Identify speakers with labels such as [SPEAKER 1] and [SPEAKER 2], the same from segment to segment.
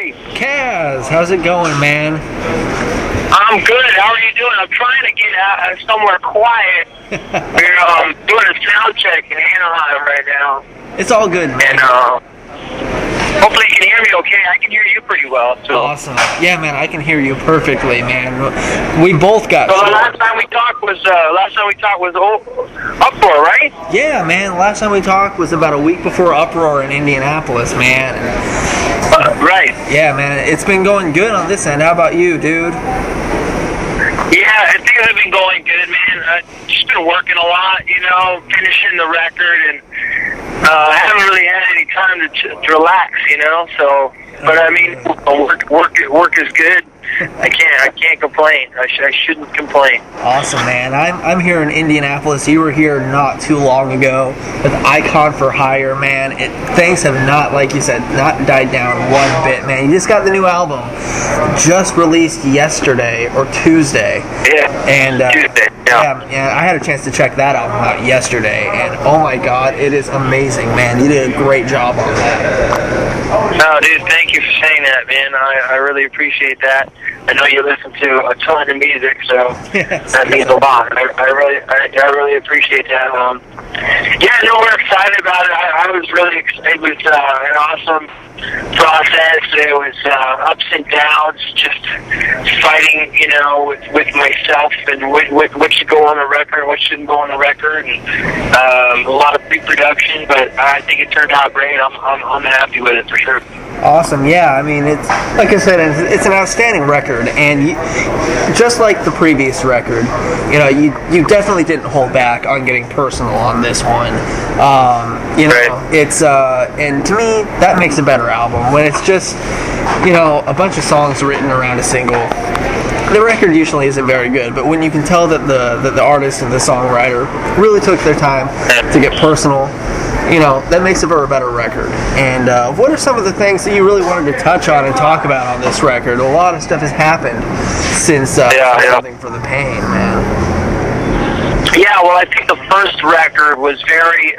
[SPEAKER 1] Hey.
[SPEAKER 2] Kaz, how's it going, man?
[SPEAKER 1] I'm good. How are you doing? I'm trying to get out somewhere quiet. We're doing a sound check in Anaheim right now.
[SPEAKER 2] It's all good, man.
[SPEAKER 1] And hopefully you can hear me okay. I can hear you pretty well. So.
[SPEAKER 2] Awesome. Yeah, man, I can hear you perfectly, man. We both got.
[SPEAKER 1] So the last time we talked was Uproar, right?
[SPEAKER 2] Yeah, man. Last time we talked was about a week before Uproar in Indianapolis, man.
[SPEAKER 1] Right.
[SPEAKER 2] Yeah, man. It's been going good on this end. How about you, dude?
[SPEAKER 1] Yeah, things have been going good, man. Just been working a lot, finishing the record, and I haven't really had any time to relax, So, but I mean, work is good. I can't complain. I shouldn't complain.
[SPEAKER 2] Awesome, man. I'm here in Indianapolis. You were here not too long ago with Icon for Hire, man. Things have not, like you said, not died down one bit, man. You just got the new album just released yesterday or Tuesday.
[SPEAKER 1] Yeah.
[SPEAKER 2] And
[SPEAKER 1] Tuesday.
[SPEAKER 2] Yeah, I had a chance to check that album out yesterday, and oh my God, it is amazing, man. You did a great job on that.
[SPEAKER 1] No, dude, thank you for saying that, man. I really appreciate that. I know you listen to a ton of music, so that means a lot. I really appreciate that. We're excited about it. I was really excited. It was an awesome process. It was ups and downs, just fighting, with myself and what should go on the record, what shouldn't go on the record, and a lot of pre-production. But I think it turned out great. I'm happy with it for sure.
[SPEAKER 2] Awesome, yeah. I mean, it's like I said, it's an outstanding record, and just like the previous record, you definitely didn't hold back on getting personal on this one.
[SPEAKER 1] Right.
[SPEAKER 2] It's and to me that makes a better album when it's just a bunch of songs written around a single. The record usually isn't very good, but when you can tell that the artist and the songwriter really took their time to get personal, that makes it for a better record. And what are some of the things that you really wanted to touch on and talk about on this record? A lot of stuff has happened since Something for the Pain, man.
[SPEAKER 1] Yeah, well, I think the first record was very,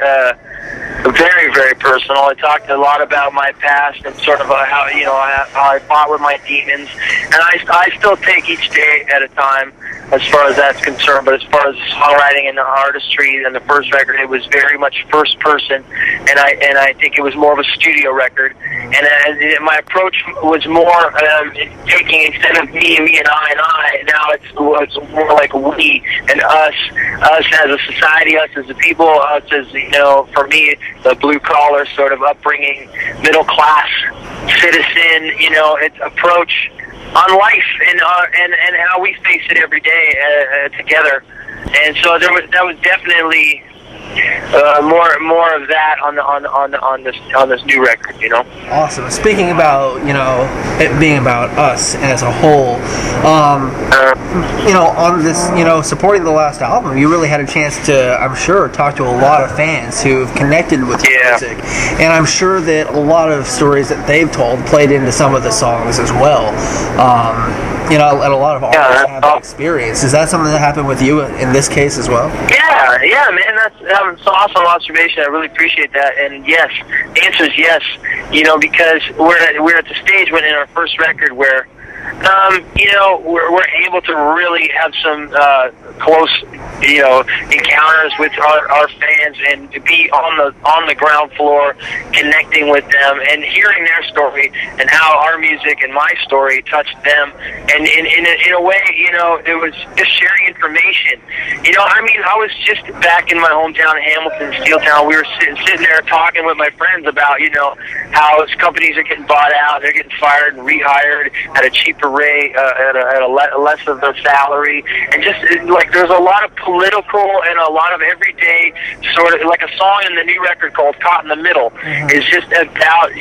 [SPEAKER 1] very personal. I talked a lot about my past and sort of how I fought with my demons, and I still take each day at a time as far as that's concerned. But as far as songwriting and the artistry and the first record, it was very much first person, and I think it was more of a studio record. And my approach was more taking, instead of me and I, now it's more like we and us as a society, us as a people, us as, for me, the blue-collar sort of upbringing, middle-class citizen, its approach on life and how we face it every day together. And so that was definitely more of that on this new record,
[SPEAKER 2] Awesome. Speaking about it being about us as a whole, on this supporting the last album, you really had a chance to, I'm sure, talk to a lot of fans who've connected with your music, and I'm sure that a lot of stories that they've told played into some of the songs as well. And a lot of artists have that experience. Is that something that happened with you in this case as well?
[SPEAKER 1] Yeah, man, that's an awesome observation. I really appreciate that. And yes, the answer is yes. Because we're at the stage when in our first record where we're able to really have some close encounters with our fans and be on the ground floor, connecting with them and hearing their story and how our music and my story touched them. And in a way, it was just sharing information. I was just back in my hometown, Hamilton, Steeltown. We were sitting there talking with my friends about how companies are getting bought out, they're getting fired and rehired at a cheaper rate, at a less of their salary, and just like there's a lot of political and a lot of everyday sort of, like a song in the new record called Caught in the Middle is just about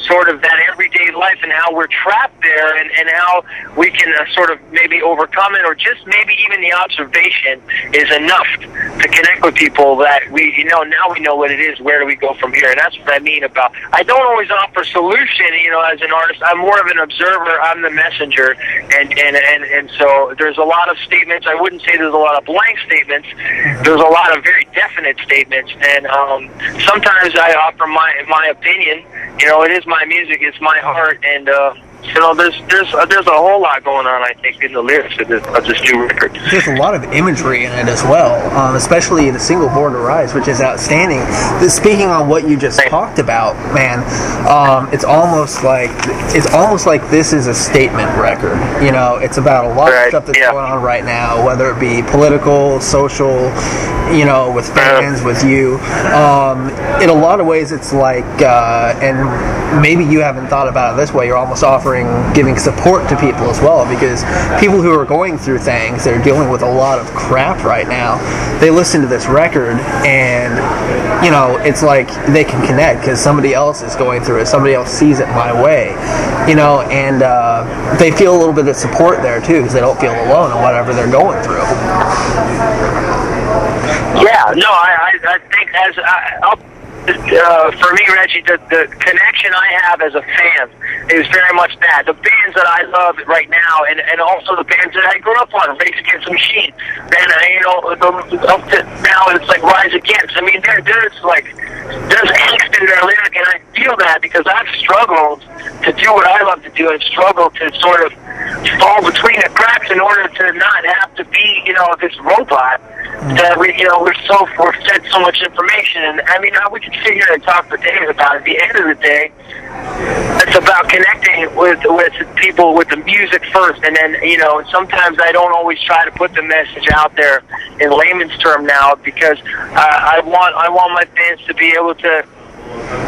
[SPEAKER 1] sort of that everyday life and how we're trapped there and how we can sort of maybe overcome it, or just maybe even the observation is enough to connect with people that now we know what it is, where do we go from here. And that's what I mean about, I don't always offer solution as an artist. I'm more of an observer. I'm the messenger, and so there's a lot of statements. I wouldn't say there's a lot of blank statements. There's a lot of very definite statements, and sometimes I offer my opinion. You know, it is my music, it's my heart, and you know, there's a whole lot going on, I think, in the lyrics of this new record.
[SPEAKER 2] There's a lot of imagery in it as well, especially the single "Born to Rise," which is outstanding. Speaking on what you just talked about, man, it's almost like this is a statement record. You know, it's about a lot of stuff that's going on right now, whether it be political, social, you know, with fans, with you. In a lot of ways, it's like, and maybe you haven't thought about it this way, you're almost giving support to people as well, because people who are going through things, they're dealing with a lot of crap right now, they listen to this record and, you know, it's like they can connect because somebody else is going through it, somebody else sees it my way, you know, and they feel a little bit of support there too, because they don't feel alone in whatever they're going through.
[SPEAKER 1] Yeah, no, I think for me, Reggie, the connection I have as a fan is very much that. The bands that I love right now, and also the bands that I grew up on, Rage Against the Machine, and you know, up to now it's like Rise Against. I mean, there's angst in their lyric, and I feel that because I've struggled to do what I love to do, and struggled to sort of fall between the cracks in order to not have to be, you know, this robot that we're fed so much information. And I mean, we could sit here and talk for days about it. At the end of the day, it's about connecting with people with the music first, and then, you know, sometimes I don't always try to put the message out there in layman's term now, because I want my fans to be able to,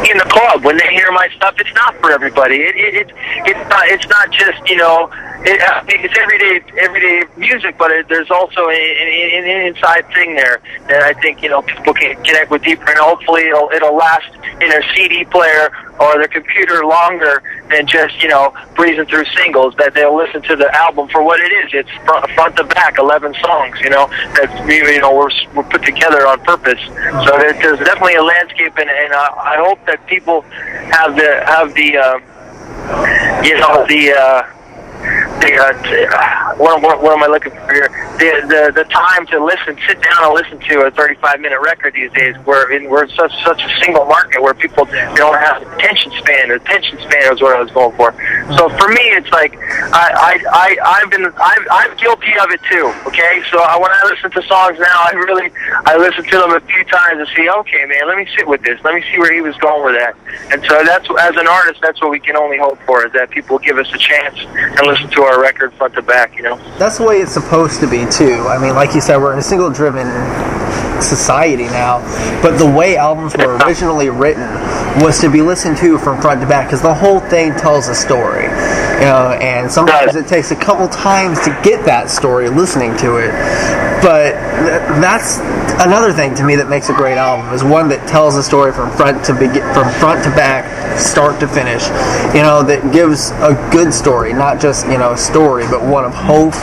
[SPEAKER 1] in the club, when they hear my stuff, it's not for everybody. It's not just, you know, it's everyday music, but there's also an inside thing there that I think, you know, people can connect with deeper, and hopefully it'll last in their CD player or their computer longer than just, you know, breezing through singles, that they'll listen to the album for what it is. It's front to back, 11 songs, you know, that, you know, we're put together on purpose. So there's definitely a landscape, and I hope that people have the you know, what am I looking for here? The time to sit down and listen to a 35-minute record these days. We're in such a single market where people don't have attention span. Or attention span is what I was going for. So for me, it's like I'm guilty of it too. Okay, so when I listen to songs now, I listen to them a few times and see, okay, man, let me sit with this. Let me see where he was going with that. And so that's, as an artist, that's what we can only hope for, is that people give us a chance and listen to our record front to back, you know?
[SPEAKER 2] That's the way it's supposed to be, too. I mean, like you said, we're in a single-driven society now, but the way albums were originally written was to be listened to from front to back, because the whole thing tells a story, you know, and sometimes it takes a couple times to get that story listening to it. But that's another thing to me that makes a great album, is one that tells a story from front to back, start to finish, you know, that gives a good story, not just, you know, a story, but one of hope,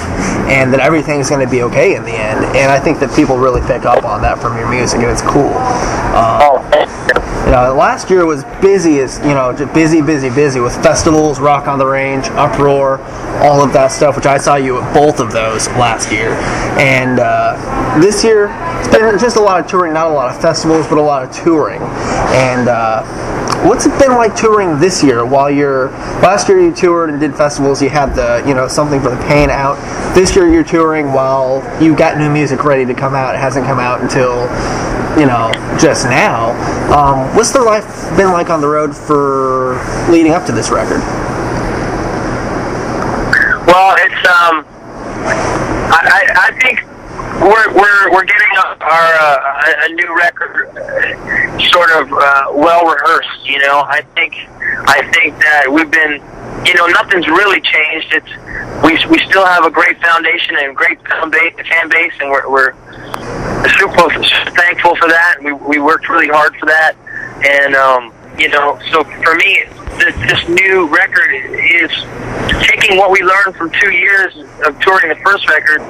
[SPEAKER 2] and that everything's going to be okay in the end. And I think that people really pick up on that from your music, and it's cool. You know, last year was busy with festivals, Rock on the Range, Uproar, all of that stuff, which I saw you at both of those last year. And this year, it's been just a lot of touring, not a lot of festivals, but a lot of touring. And what's it been like touring this year? Last year you toured and did festivals, you had the, you know, something for the pain out. This year you're touring while you got new music ready to come out. It hasn't come out until, you know, just now. What's the life been like on the road for leading up to this record?
[SPEAKER 1] Well, it's I think we're getting a new record sort of well rehearsed. You know, I think that we've been, you know, nothing's really changed. We still have a great foundation and great fan base, and we're super thankful for that. We worked really hard for that, and you know, so for me, this new record is taking what we learned from 2 years of touring the first record,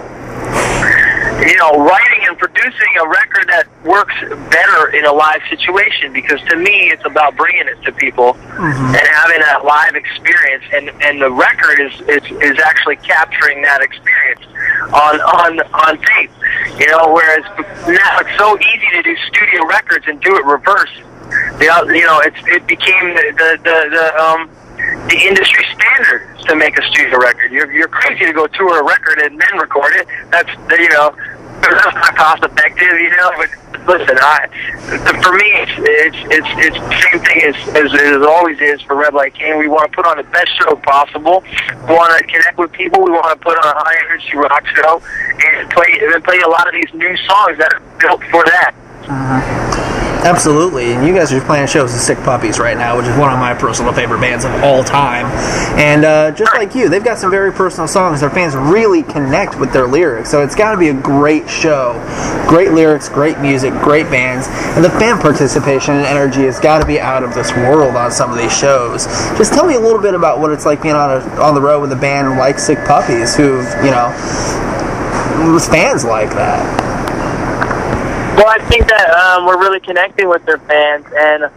[SPEAKER 1] you know, writing and producing a record that works better in a live situation, because to me it's about bringing it to people and having that live experience, and the record is actually capturing that experience on tape. You know, whereas now it's so easy to do studio records and do it reverse. You know, it became the industry standard to make a studio record. You're crazy to go tour a record and then record it. That's that's not cost effective. You know, but listen, for me, it's the same thing as it always is for Redlight King. We want to put on the best show possible. We want to connect with people. We want to put on a high energy rock show and play a lot of these new songs that are built for that.
[SPEAKER 2] Absolutely, and you guys are playing shows with Sick Puppies right now, which is one of my personal favorite bands of all time. And just like you, they've got some very personal songs. Their fans really connect with their lyrics, so it's got to be a great show. Great lyrics, great music, great bands, and the fan participation and energy has got to be out of this world on some of these shows. Just tell me a little bit about what it's like being on the road with a band like Sick Puppies, who, you know, with fans like that.
[SPEAKER 1] Well, I think that we're really connecting with their fans, and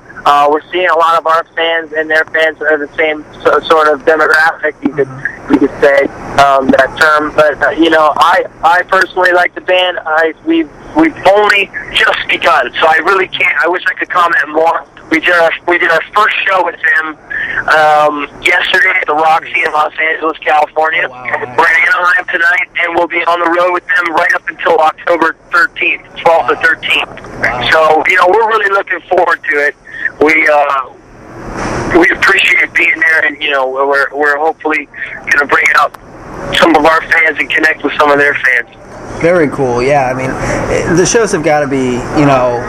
[SPEAKER 1] we're seeing a lot of our fans and their fans are the same sort of demographic, you could say that term. But you know, I personally like the band. We've only just begun, so I really can't. I wish I could comment more. We did our first show with them yesterday at the Roxy in Los Angeles, California.
[SPEAKER 2] Wow.
[SPEAKER 1] We're in Anaheim tonight, and we'll be on the road with them right up until October 13th, 12th to 13th.
[SPEAKER 2] Wow.
[SPEAKER 1] So, you know, we're really looking forward to it. We appreciate being there, and, you know, we're hopefully going to bring out some of our fans and connect with some of their fans.
[SPEAKER 2] Very cool, yeah. I mean, the shows have got to be, you know,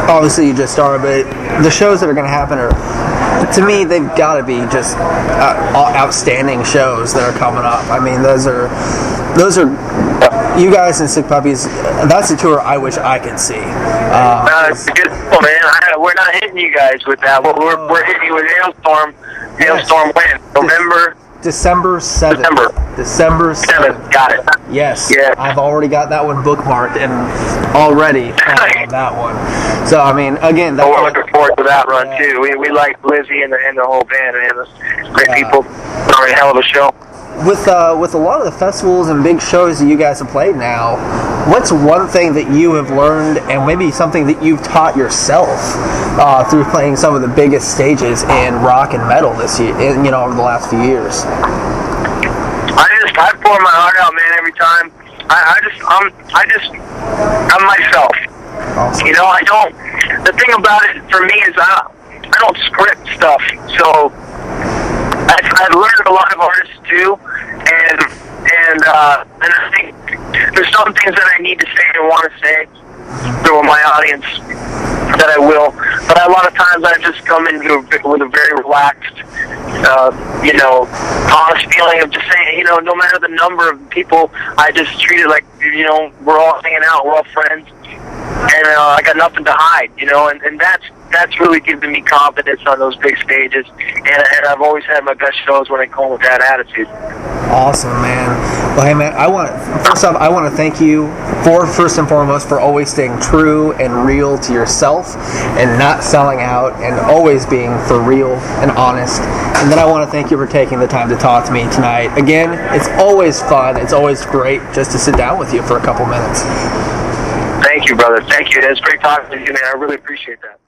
[SPEAKER 2] obviously you just started, but the shows that are going to happen are, to me, they've got to be just outstanding shows that are coming up. I mean, those are you guys and Sick Puppies. That's a tour I wish I could see.
[SPEAKER 1] Beautiful, man. We're not hitting you guys with that. We're hitting you with Hailstorm. Hailstorm when?
[SPEAKER 2] December 7th. December 7th.
[SPEAKER 1] Got it.
[SPEAKER 2] Yes.
[SPEAKER 1] Yeah.
[SPEAKER 2] I've already got that one bookmarked and already on that one. So, I mean, again,
[SPEAKER 1] we're looking forward to that run, too. We like Lizzie and the whole band, man. Great people. Sorry, hell of a show.
[SPEAKER 2] With a lot of the festivals and big shows that you guys have played now, what's one thing that you have learned, and maybe something that you've taught yourself through playing some of the biggest stages in rock and metal this year, you know, over the last few years?
[SPEAKER 1] I pour my heart out, man, every time. I'm myself.
[SPEAKER 2] Awesome.
[SPEAKER 1] You know, the thing about it for me is I don't script stuff, so I've learned a lot of artists too, and I think there's some things that I need to say and want to say to my audience that I will, but a lot of times I just come in with a very relaxed, you know, honest feeling of just saying, you know, no matter the number of people, I just treat it like, you know, we're all hanging out, we're all friends, and I got nothing to hide, you know, and that's really given me confidence on those big stages, and I've always had my best shows when I go with that attitude.
[SPEAKER 2] Awesome, man. Well, hey, man, I want to thank you first and foremost for always staying true and real to yourself and not selling out and always being for real and honest. And then I want to thank you for taking the time to talk to me tonight. Again, it's always fun. It's always great just to sit down with you for a couple minutes.
[SPEAKER 1] Thank you, brother. Thank you. It's great talking to you, man. I really appreciate that.